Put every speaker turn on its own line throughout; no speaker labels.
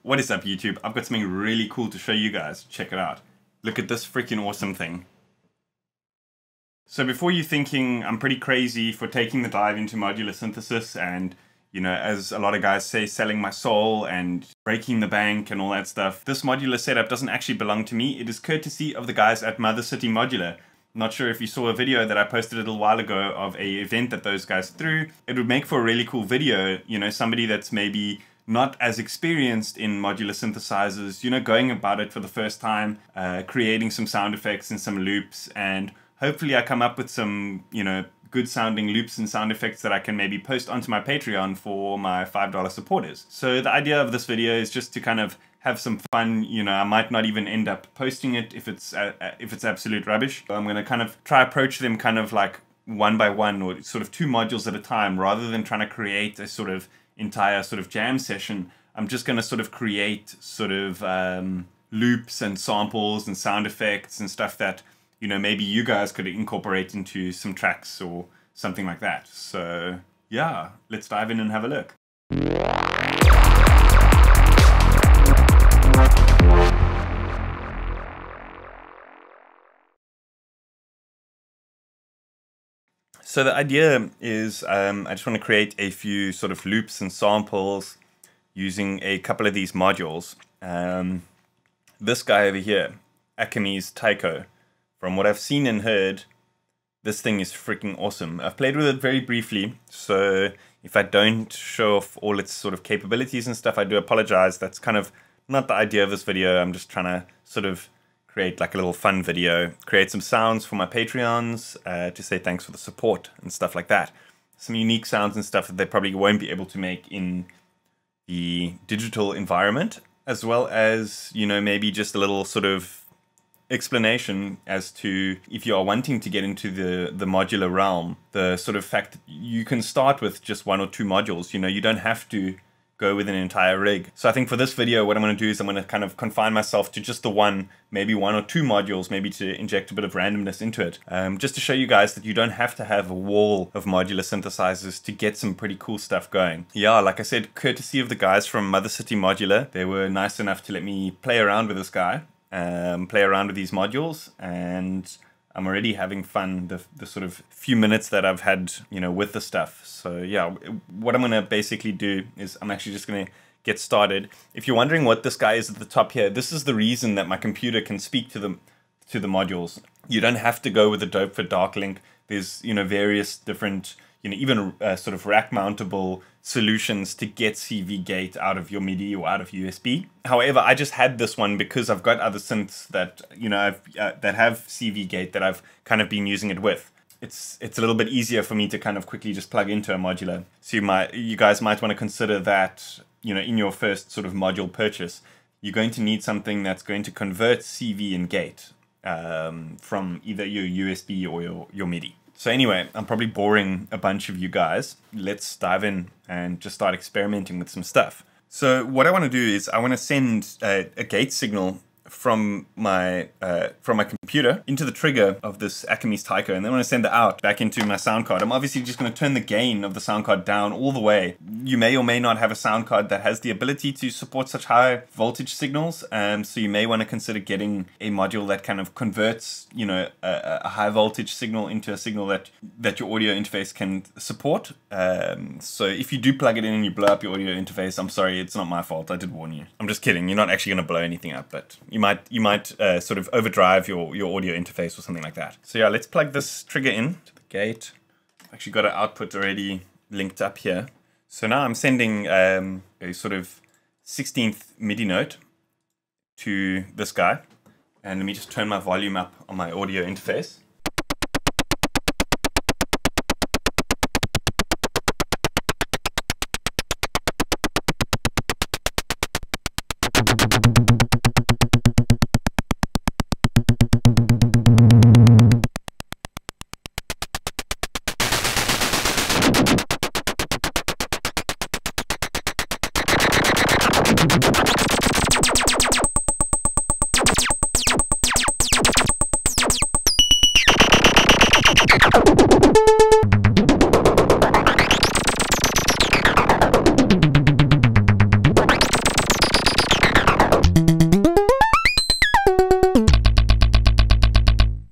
What is up, YouTube? I've got something really cool to show you guys. Check it out. Look at this freaking awesome thing. So before you're thinking I'm pretty crazy for taking the dive into modular synthesis and, you know, as a lot of guys say, selling my soul and breaking the bank and all that stuff, this modular setup doesn't actually belong to me. It is courtesy of the guys at City Modular. Not sure if you saw a video that I posted a little while ago of a event that those guys threw. It would make for a really cool video, you know, somebody that's maybe not as experienced in modular synthesizers, you know, going about it for the first time, creating some sound effects and some loops, and hopefully I come up with some, you know, good sounding loops and sound effects that I can maybe post onto my Patreon for my $5 supporters. So the idea of this video is just to kind of have some fun. You know, I might not even end up posting it if it's absolute rubbish. I'm going to kind of try approach them kind of like one by one, or sort of 2 modules at a time, rather than trying to create a sort of entire sort of jam session. I'm just going to sort of create sort of loops and samples and sound effects and stuff that, you know, maybe you guys could incorporate into some tracks or something like that. So yeah, let's dive in and have a look. So the idea is I just want to create a few sort of loops and samples using a couple of these modules. This guy over here, Akemie's Taiko. From what I've seen and heard, this thing is freaking awesome. I've played with it very briefly, so if I don't show off all its sort of capabilities and stuff, I do apologize. That's kind of not the idea of this video. I'm just trying to sort of create like a little fun video, create some sounds for my Patreons to say thanks for the support and stuff like that. Some unique sounds and stuff that they probably won't be able to make in the digital environment, as well as, you know, maybe just a little sort of explanation as to, if you are wanting to get into the modular realm, the sort of fact that you can start with just 1 or 2 modules. You know, you don't have to go with an entire rig. So I think for this video, what I'm going to do is I'm going to kind of confine myself to just the maybe 1 or 2 modules, maybe to inject a bit of randomness into it, just to show you guys that you don't have to have a wall of modular synthesizers to get some pretty cool stuff going. Yeah, like I said, courtesy of the guys from City Modular, they were nice enough to let me play around with this guy, play around with these modules, and I'm already having fun the sort of few minutes that I've had, you know, with the stuff. So yeah, what I'm going to basically do is I'm actually just going to get started. If you're wondering what this guy is at the top here, this is the reason that my computer can speak to the modules. You don't have to go with the dope for dark link. There's, you know, various different, you know, even sort of rack mountable solutions to get CV gate out of your MIDI or out of USB. However, I just had this one because I've got other synths that, you know, that have CV gate that I've kind of been using it with. It's a little bit easier for me to kind of quickly just plug into a modular. So you guys might want to consider that, you know, in your first sort of module purchase, you're going to need something that's going to convert CV and gate from either your USB or your MIDI. So anyway, I'm probably boring a bunch of you guys. Let's dive in and just start experimenting with some stuff. So what I want to do is I want to send a gate signal from my computer into the trigger of this Akemie's Taiko, and then I want to send it out back into my sound card. I'm obviously just going to turn the gain of the sound card down all the way. You may or may not have a sound card that has the ability to support such high voltage signals, so you may want to consider getting a module that kind of converts, you know, a high voltage signal into a signal that your audio interface can support. So if you do plug it in and you blow up your audio interface, I'm sorry, it's not my fault. I did warn you. I'm just kidding. You're not actually going to blow anything up, but you might sort of overdrive your audio interface or something like that. So yeah, let's plug this trigger in to the gate. I've actually got an output already linked up here. So now I'm sending a sort of 16th MIDI note to this guy. And let me just turn my volume up on my audio interface.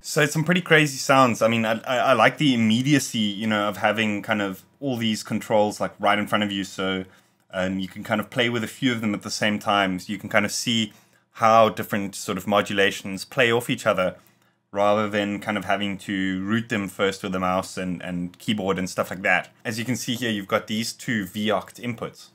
So it's some pretty crazy sounds. I mean, I like the immediacy, you know, of having kind of all these controls like right in front of you. So you can kind of play with a few of them at the same time. So you can kind of see how different sort of modulations play off each other, rather than kind of having to root them first with the mouse and keyboard and stuff like that. As you can see here, you've got these two V-oct inputs.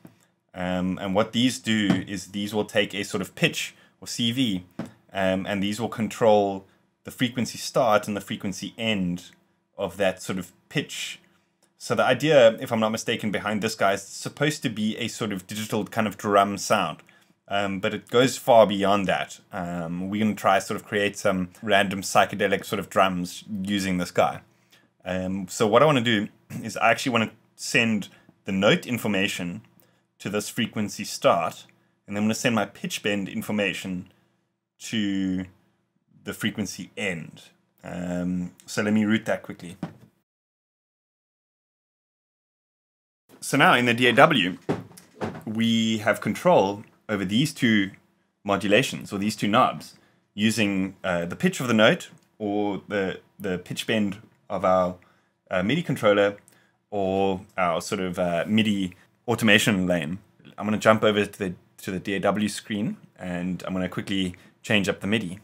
And what these do is these will take a sort of pitch or CV, and these will control the frequency start and the frequency end of that sort of pitch. So the idea, if I'm not mistaken, behind this guy is supposed to be a sort of digital kind of drum sound. But it goes far beyond that. We're going to try sort of create some random psychedelic sort of drums using this guy. So what I want to do is I actually want to send the note information to this frequency start, and then I'm going to send my pitch bend information to the frequency end. So let me route that quickly. So now in the DAW, we have control over these two modulations, or these two knobs, using the pitch of the note, or the pitch bend of our MIDI controller, or our sort of MIDI automation lane. I'm going to jump over to the DAW screen, and I'm going to quickly change up the MIDI.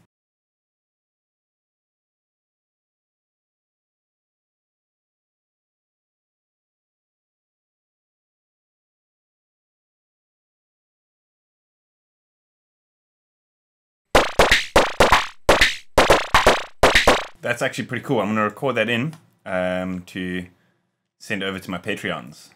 That's actually pretty cool. I'm going to record that in to send over to my Patreons.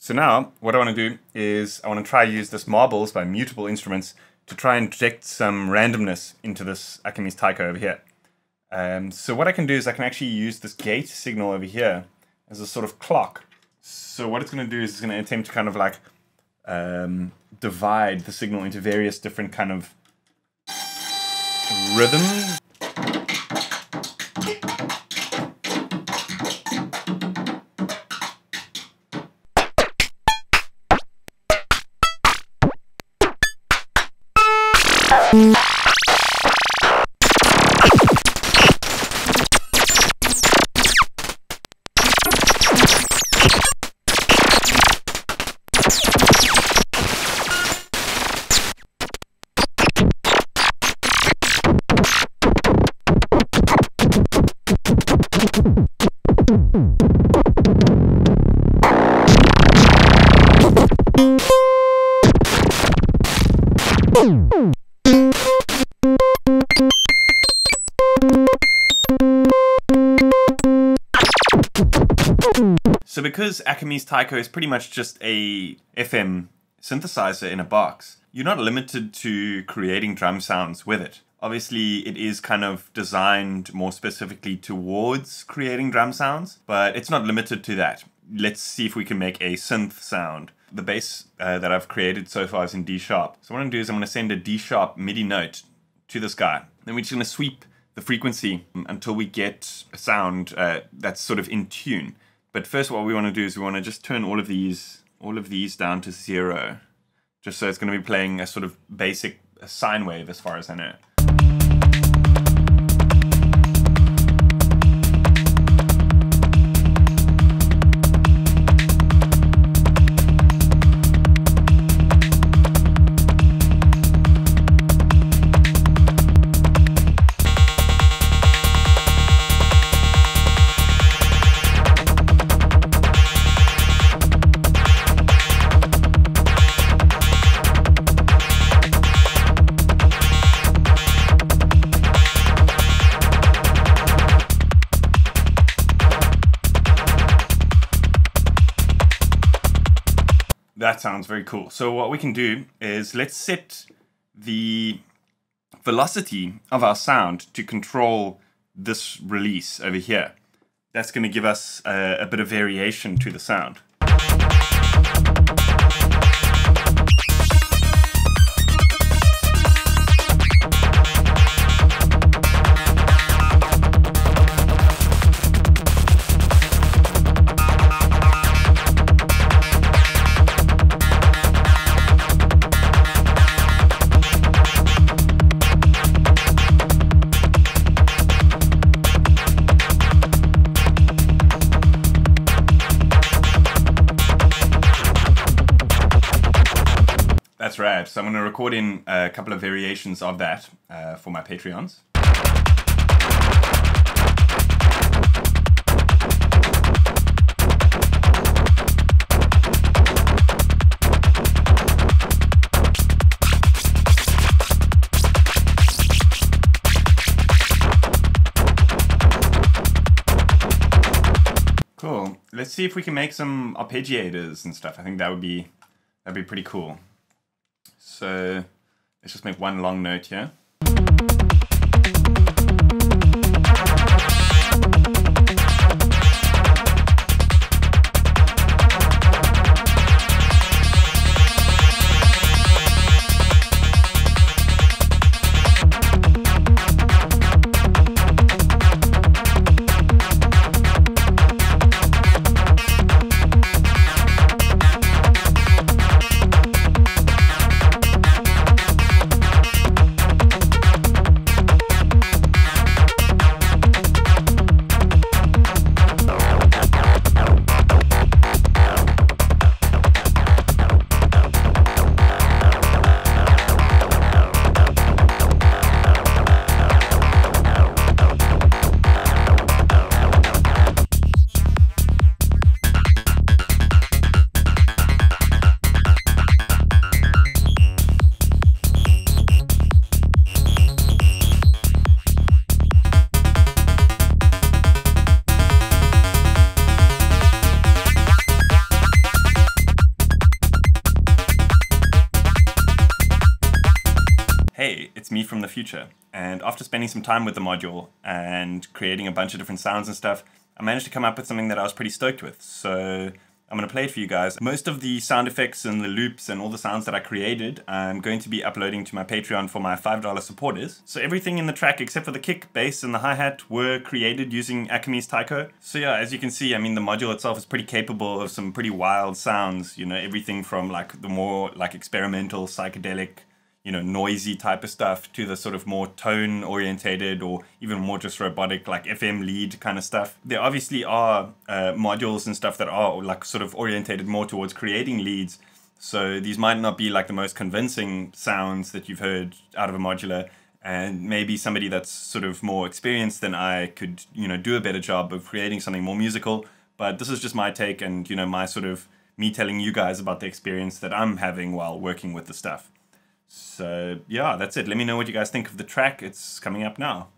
So now, what I want to do is I want to try use this Marbles by Mutable Instruments to try and inject some randomness into this Akemie's Taiko over here. So what I can do is I can actually use this gate signal over here as a sort of clock. So what it's going to do is it's going to attempt to kind of like divide the signal into various different kind of rhythms. So because Akemie's Taiko is pretty much just a FM synthesizer in a box, you're not limited to creating drum sounds with it. Obviously, it is kind of designed more specifically towards creating drum sounds, but it's not limited to that. Let's see if we can make a synth sound. The bass that I've created so far is in D sharp. So what I'm going to do is I'm going to send a D sharp MIDI note to this guy. Then we're just going to sweep the frequency until we get a sound that's sort of in tune. But first what we want to do is we want to just turn all of these down to 0. Just so it's going to be playing a sort of basic sine wave as far as I know. That sounds very cool. So what we can do is let's set the velocity of our sound to control this release over here. That's going to give us a bit of variation to the sound. That's rad. So I'm going to record in a couple of variations of that for my Patreons. Cool. Let's see if we can make some arpeggiators and stuff. I think that'd be pretty cool. So let's just make one long note here. Hey, it's me from the future, and after spending some time with the module and creating a bunch of different sounds and stuff, I managed to come up with something that I was pretty stoked with. So I'm going to play it for you guys. Most of the sound effects and the loops and all the sounds that I created, I'm going to be uploading to my Patreon for my $5 supporters. So everything in the track except for the kick, bass, and the hi-hat were created using Akemie's Taiko. So yeah, as you can see, I mean, the module itself is pretty capable of some pretty wild sounds, you know, everything from like the more like experimental, psychedelic, you know, noisy type of stuff to the sort of more tone orientated or even more just robotic, like FM lead kind of stuff. There obviously are modules and stuff that are like sort of orientated more towards creating leads. So these might not be like the most convincing sounds that you've heard out of a modular, and maybe somebody that's sort of more experienced than I could, you know, do a better job of creating something more musical. But this is just my take and, you know, my sort of me telling you guys about the experience that I'm having while working with the stuff. So yeah, that's it. Let me know what you guys think of the track. It's coming up now.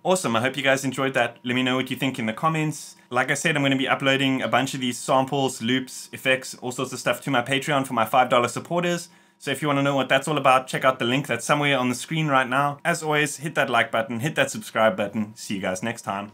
Awesome, I hope you guys enjoyed that. Let me know what you think in the comments. Like I said, I'm going to be uploading a bunch of these samples, loops, effects, all sorts of stuff to my Patreon for my $5 supporters. So if you want to know what that's all about, check out the link that's somewhere on the screen right now. As always, hit that like button, hit that subscribe button. See you guys next time.